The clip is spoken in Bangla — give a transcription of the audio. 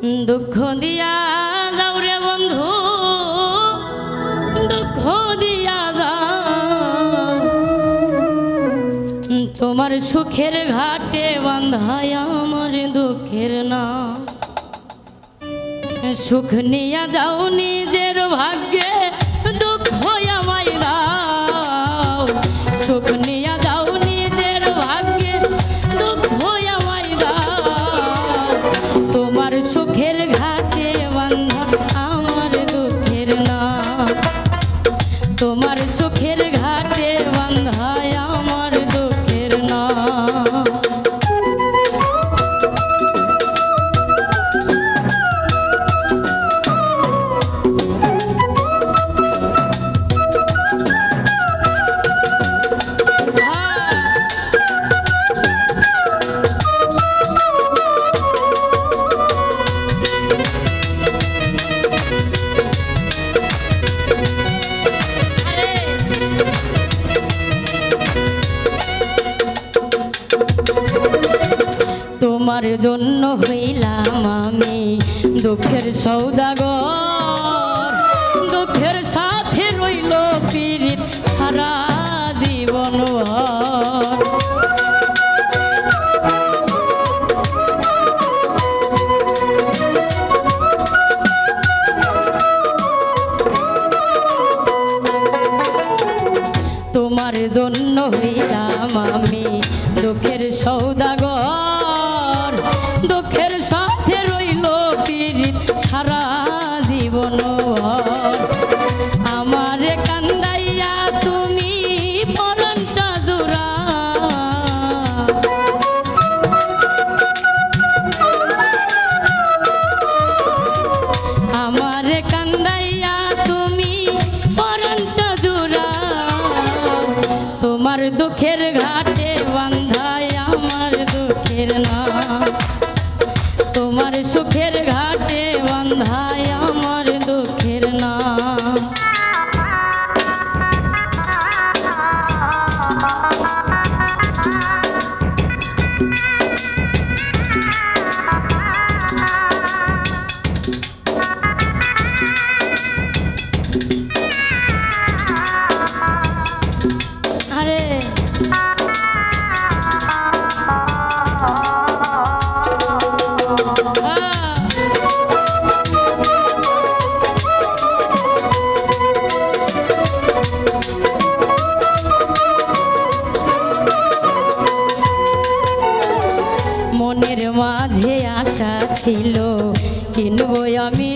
দুঃখ দিয়া যাও রে বন্ধু, দুঃখ দিয়া যাও, তোমার সুখের ঘাটে বাঁধায় আমার দুঃখের না। সুখ নিয়া যাও নিজের ভাগ্যে, দুঃখ আমায় দাও। সুখ নিয়া যাও নিজের ভাগ্যে, দুঃখ আমায় দাও। তোমার সুখের ঘাটে বাঁধা আমার দুঃখের না। তোমার সুখের ঘাটে বাঁধায় আমার দুঃখের না। তোমার জন্য হইলাম আমি দুঃখের সওদাগর, দুঃখের সাথে রইল পীড়িত সারা জীবন ভর। তোমার জন্য হইলাম আমি দুঃখের সওদাগর, দুঃখের সাথে রইল পীড়িত সারা জীবন ভর। আমার কান্দাইয়া তুমি পরাণটা জুড়াও, আমার কান্দাইয়া তুমি পরাণটা জুড়াও। তোমার দুঃখের ঘাটে বাঁধায় আমার দুঃখের না। তোমার সুখের ঘাটে বাঁধায় আমার দুঃখের না। আরে মনের মাঝে আশা ছিল কিনবো আমি